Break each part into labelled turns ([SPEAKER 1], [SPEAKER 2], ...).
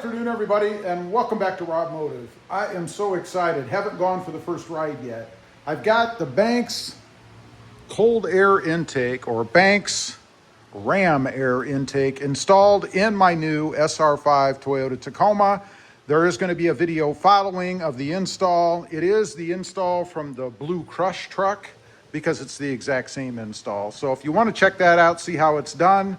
[SPEAKER 1] afternoon, everybody, and welcome back to RobMotive. I am so excited. Haven't gone for the first ride yet. I've got the Banks cold air intake, or Banks ram air intake, installed in my new SR5 Toyota Tacoma. There is going to be a video following of the install. It is the install from the Blue Crush truck because it's the exact same install. So if you want to check that out, see how it's done,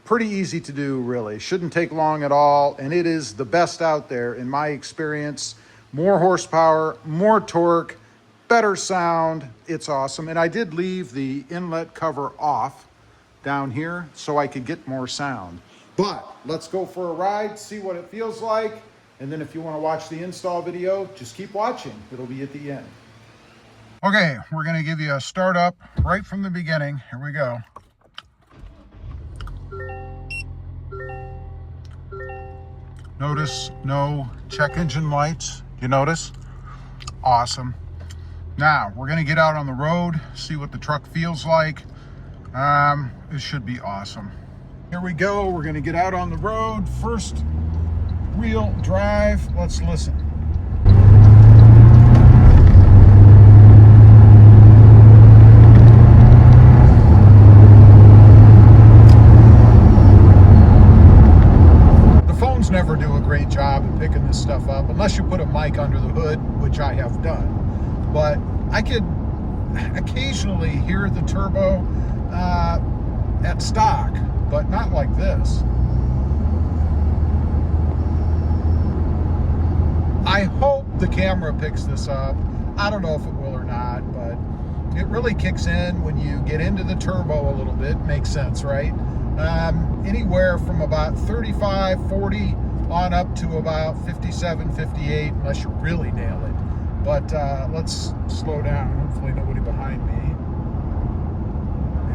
[SPEAKER 1] pretty easy to do, really. Shouldn't take long at all, and it is the best out there in my experience. More horsepower, more torque, better sound. It's awesome. And I did leave the inlet cover off down here so I could get more sound. But let's go for a ride, see what it feels like, and then if you want to watch the install video, just keep watching. It'll be at the end. Okay, we're going to give you a start up right from the beginning. Here we go. Notice no check engine lights. You notice? Awesome. Now we're going to get out on the road, see what the truck feels like. It should be awesome. Here we go. We're going to get out on the road. First wheel drive. Let's listen. Never do a great job at picking this stuff up unless you put a mic under the hood, which I have done. But I could occasionally hear the turbo at stock, but not like this. I hope the camera picks this up. I don't know if it will or not, but it really kicks in when you get into the turbo a little bit. Makes sense, right? Anywhere from about 35, 40 on up to about 57, 58, unless you really nail it. But let's slow down. Hopefully nobody behind me.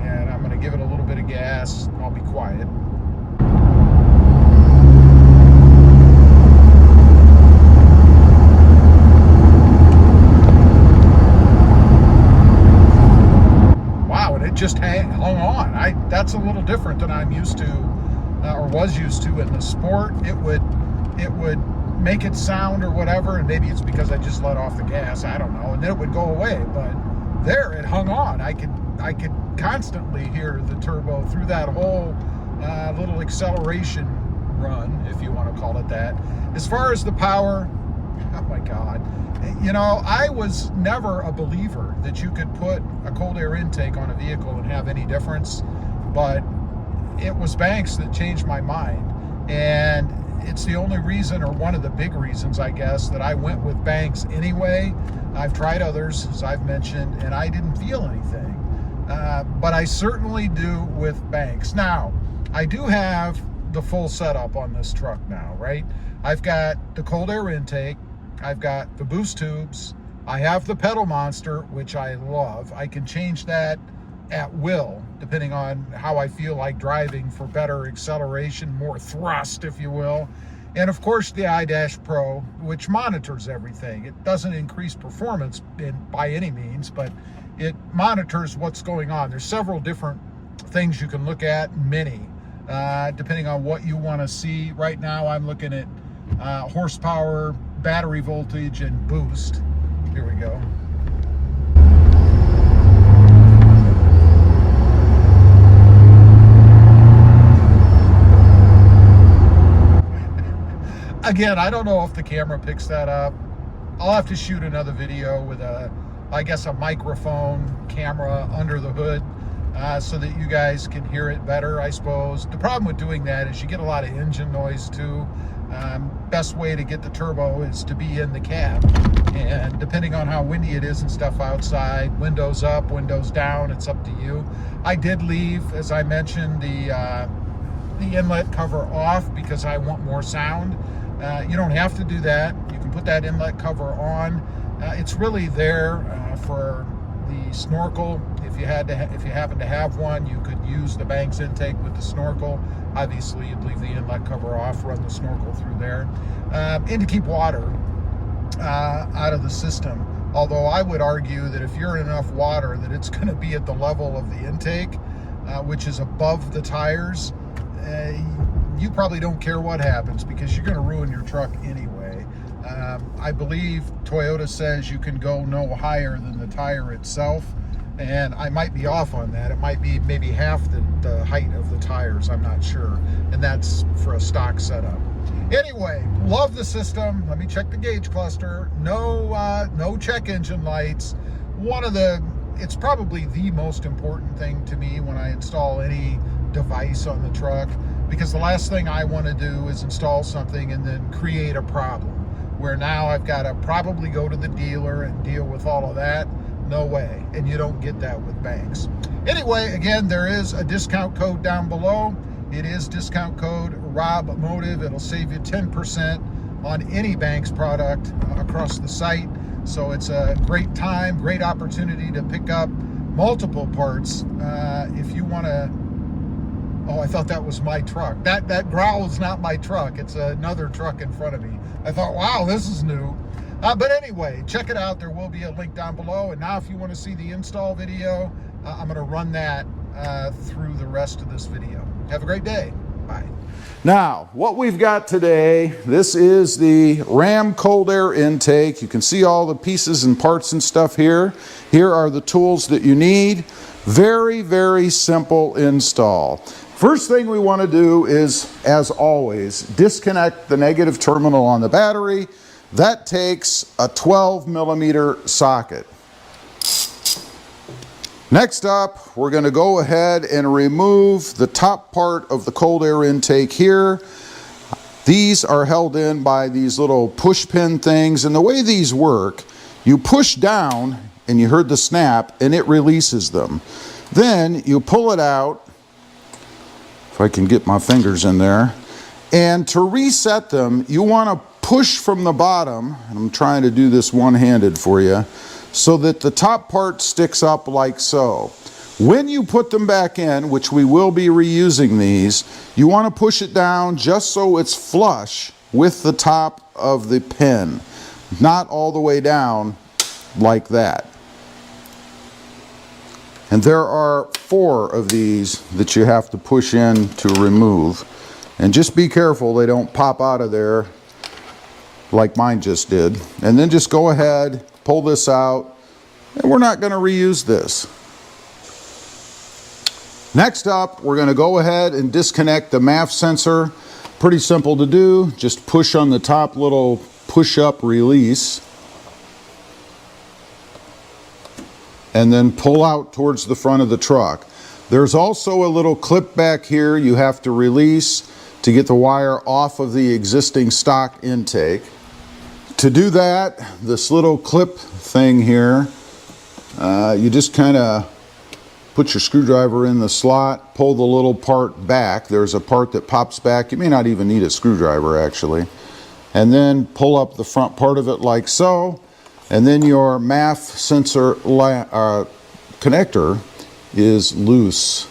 [SPEAKER 1] And I'm going to give it a little bit of gas. I'll be quiet. Wow, and it just hung on. That's a little different than I'm used to, or was used to in the Sport. It would make it sound or whatever, and maybe it's because I just let off the gas, I don't know, and then it would go away. But there, it hung on. I could constantly hear the turbo through that whole little acceleration run, if you want to call it that. As far as the power, oh my God. You know, I was never a believer that you could put a cold air intake on a vehicle and have any difference, but it was Banks that changed my mind. And it's the only reason, or one of the big reasons, I guess, that I went with Banks anyway. I've tried others, as I've mentioned, and I didn't feel anything. But I certainly do with Banks. Now, I do have the full setup on this truck now, right? I've got the cold air intake. I've got the boost tubes. I have the PedalMonster, which I love. I can change that at will, depending on how I feel like driving, for better acceleration, more thrust, if you will. And of course the iDash Pro, which monitors everything. It doesn't increase performance by any means, but it monitors what's going on. There's several different things you can look at, many, depending on what you want to see. Right now I'm looking at horsepower, battery voltage, and boost. Here we go. Again, I don't know if the camera picks that up. I'll have to shoot another video with I guess a microphone camera under the hood so that you guys can hear it better, I suppose. The problem with doing that is you get a lot of engine noise too. Best way to get the turbo is to be in the cab, and depending on how windy it is and stuff outside, windows up, windows down, it's up to you. I did leave, as I mentioned, the inlet cover off because I want more sound. You don't have to do that. You can put that inlet cover on. It's really there for the snorkel. If you happen to have one, you could use the Banks intake with the snorkel. Obviously, you'd leave the inlet cover off, run the snorkel through there, and to keep water out of the system. Although I would argue that if you're in enough water that it's going to be at the level of the intake, which is above the tires, you probably don't care what happens because you're going to ruin your truck anyway. I believe Toyota says you can go no higher than the tire itself, and I might be off on that. It might be maybe half the height of the tires, I'm not sure, and that's for a stock setup. Anyway, love the system. Let me check the gauge cluster. No check engine lights. It's probably the most important thing to me when I install any device on the truck, because the last thing I want to do is install something and then create a problem where now I've got to probably go to the dealer and deal with all of that. No way. And you don't get that with banks. Anyway, again, there is a discount code down below. It is discount code RobMotive. It'll save you 10% on any Banks product across the site. So it's a great time, great opportunity to pick up multiple parts. If you want to, oh, I thought that was my truck. That growl is not my truck. It's another truck in front of me. I thought, wow, this is new. But anyway, check it out. There will be a link down below. And now if you want to see the install video, I'm going to run that through the rest of this video. Have a great day. Bye.
[SPEAKER 2] Now, what we've got today, this is the Ram cold air intake. You can see all the pieces and parts and stuff here. Here are the tools that you need. Very, very simple install. First thing we want to do is, as always, disconnect the negative terminal on the battery. That takes a 12mm socket. Next up, we're going to go ahead and remove the top part of the cold air intake here. These are held in by these little push pin things, and the way these work, you push down and you heard the snap and it releases them. Then you pull it out, if I can get my fingers in there, and to reset them you want to push from the bottom, and I'm trying to do this one-handed for you, so that the top part sticks up like so. When you put them back in, which we will be reusing these, you want to push it down just so it's flush with the top of the pin, not all the way down like that. And there are 4 of these that you have to push in to remove. And just be careful they don't pop out of there like mine just did. And then just go ahead, pull this out, and we're not going to reuse this. Next up, we're going to go ahead and disconnect the MAF sensor. Pretty simple to do. Just push on the top little push-up release, and then pull out towards the front of the truck. There's also a little clip back here you have to release to get the wire off of the existing stock intake. To do that, this little clip thing here, you just kind of put your screwdriver in the slot, pull the little part back. There's a part that pops back. You may not even need a screwdriver actually. And then pull up the front part of it like so. And then your MAF sensor connector is loose.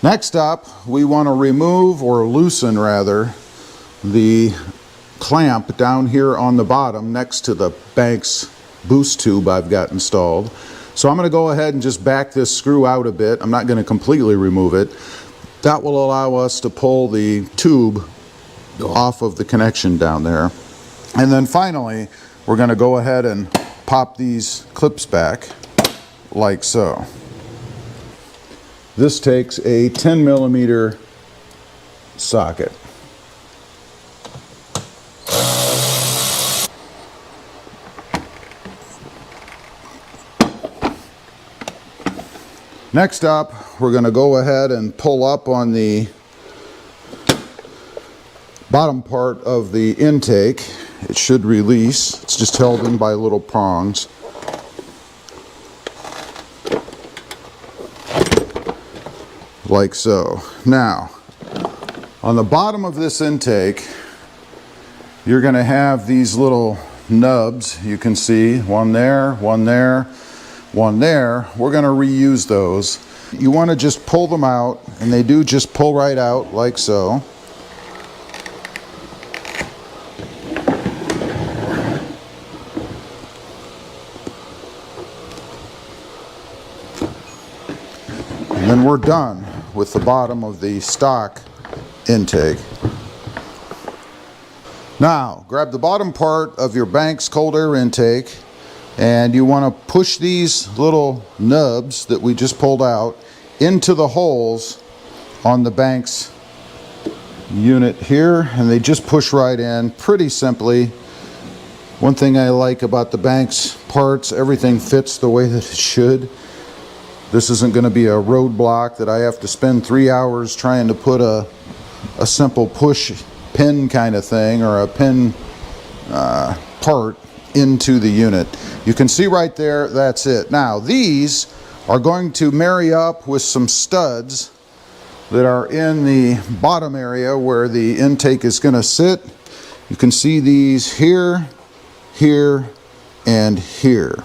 [SPEAKER 2] Next up, we want to remove, or loosen rather, the clamp down here on the bottom next to the Banks boost tube I've got installed. So I'm going to go ahead and just back this screw out a bit. I'm not going to completely remove it. That will allow us to pull the tube off of the connection down there. And then finally, we're going to go ahead and pop these clips back like so. This takes a 10mm socket. Next up, we're going to go ahead and pull up on the bottom part of the intake. It should release. It's just held in by little prongs. Like so. Now, on the bottom of this intake, you're going to have these little nubs. You can see one there, one there, one there. We're going to reuse those. You want to just pull them out, and they do just pull right out like so. And then we're done with the bottom of the stock intake. Now, grab the bottom part of your Banks cold air intake, and you want to push these little nubs that we just pulled out into the holes on the Banks unit here, and they just push right in pretty simply. One thing I like about the Banks parts, everything fits the way that it should. This isn't going to be a roadblock that I have to spend 3 hours trying to put a simple push pin kind of thing, or a pin part into the unit. You can see right there, that's it. Now these are going to marry up with some studs that are in the bottom area where the intake is going to sit. You can see these here, here, and here.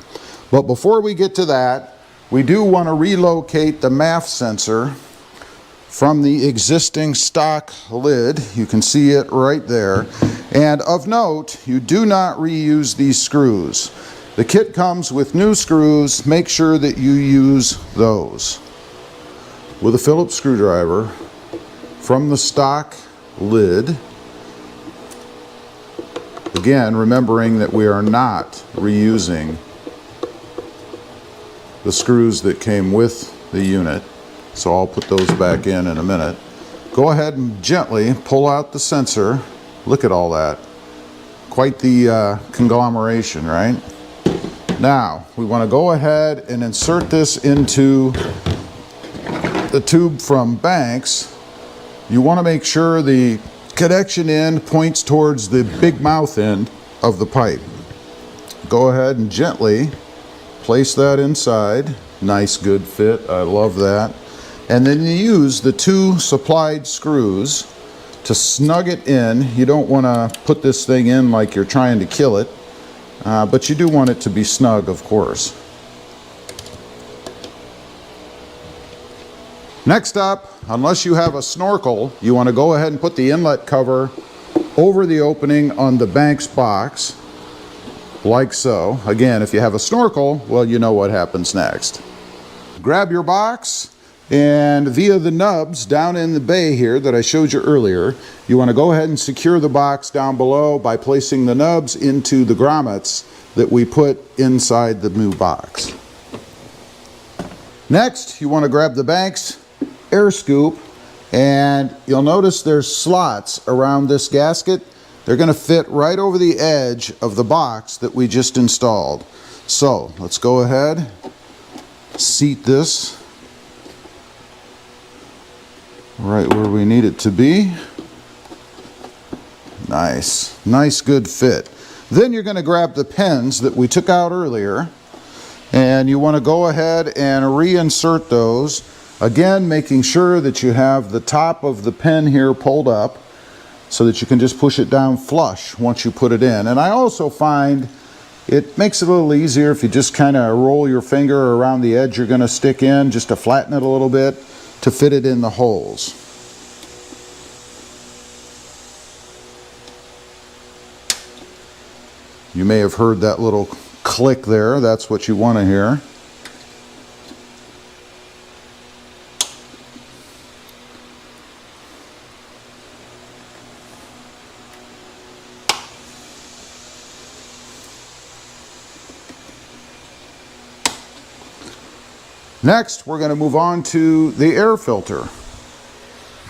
[SPEAKER 2] But before we get to that, we do want to relocate the MAF sensor from the existing stock lid. You can see it right there. And of note, you do not reuse these screws. The kit comes with new screws. Make sure that you use those. With a Phillips screwdriver from the stock lid. Again, remembering that we are not reusing the screws that came with the unit. So I'll put those back in a minute. Go ahead and gently pull out the sensor. Look at all that. Quite the conglomeration, right? Now, we want to go ahead and insert this into the tube from Banks. You want to make sure the connection end points towards the big mouth end of the pipe. Go ahead and gently place that inside. Nice, good fit. I love that. And then you use the two supplied screws to snug it in. You don't want to put this thing in like you're trying to kill it, but you do want it to be snug, of course. Next up, unless you have a snorkel, you want to go ahead and put the inlet cover over the opening on the Banks box, like so. Again, if you have a snorkel, well, you know what happens next. Grab your box, and via the nubs down in the bay here that I showed you earlier, you want to go ahead and secure the box down below by placing the nubs into the grommets that we put inside the new box. Next, you want to grab the Banks air scoop, and you'll notice there's slots around this gasket. They're going to fit right over the edge of the box that we just installed. So let's go ahead, seat this right where we need it to be. Nice, nice, good fit. Then you're going to grab the pins that we took out earlier, and you want to go ahead and reinsert those. Again, making sure that you have the top of the pin here pulled up so that you can just push it down flush once you put it in. And I also find it makes it a little easier if you just kind of roll your finger around the edge you're going to stick in, just to flatten it a little bit to fit it in the holes. You may have heard that little click there. That's what you want to hear. Next, we're going to move on to the air filter.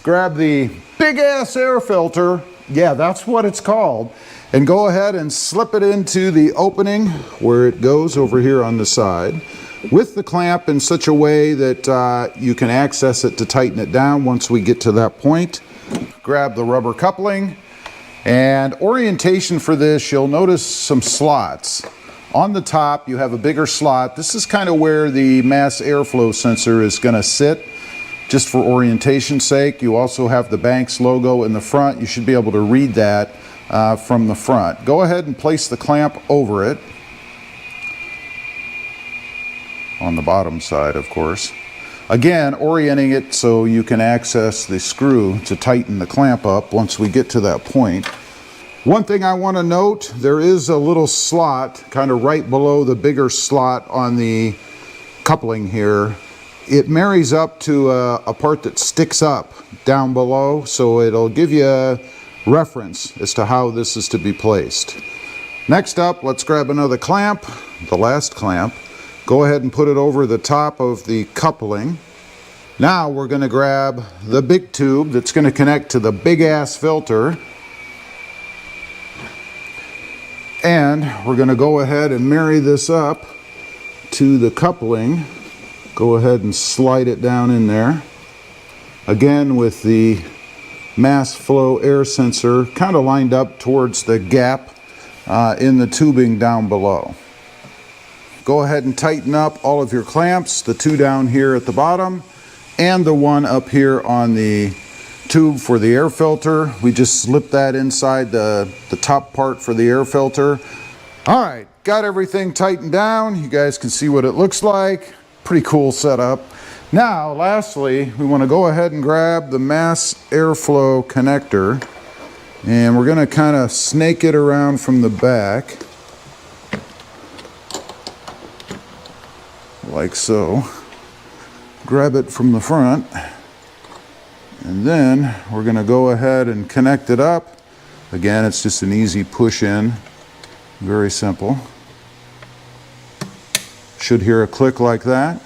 [SPEAKER 2] Grab the big ass air filter, yeah, that's what it's called, and go ahead and slip it into the opening where it goes over here on the side with the clamp in such a way that you can access it to tighten it down once we get to that point. Grab the rubber coupling, and orientation for this, you'll notice some slots. On the top, you have a bigger slot. This is kind of where the mass airflow sensor is going to sit, just for orientation's sake. You also have the Banks logo in the front. You should be able to read that from the front. Go ahead and place the clamp over it, on the bottom side, of course. Again, orienting it so you can access the screw to tighten the clamp up once we get to that point. One thing I want to note, there is a little slot kind of right below the bigger slot on the coupling here. It marries up to a part that sticks up down below, so it'll give you reference as to how this is to be placed. Next up, let's grab another clamp, the last clamp. Go ahead and put it over the top of the coupling. Now we're going to grab the big tube that's going to connect to the big ass filter. And we're going to go ahead and marry this up to the coupling. Go ahead and slide it down in there. Again, with the mass flow air sensor kind of lined up towards the gap in the tubing down below. Go ahead and tighten up all of your clamps, the two down here at the bottom and the one up here on the tube for the air filter. We just slip that inside the top part for the air filter. All right, got everything tightened down. You guys can see what it looks like. Pretty cool setup. Now, lastly, we want to go ahead and grab the mass airflow connector, and we're going to kind of snake it around from the back, like so. Grab it from the front, and then we're going to go ahead and connect it up. Again, it's just an easy push in, very simple. Should hear a click like that.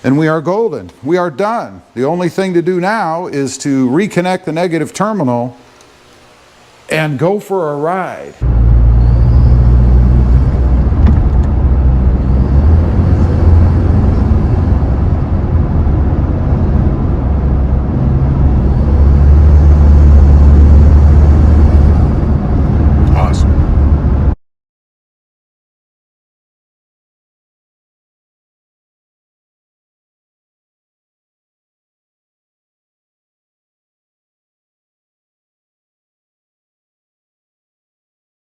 [SPEAKER 2] And we are golden. We are done. The only thing to do now is to reconnect the negative terminal and go for a ride.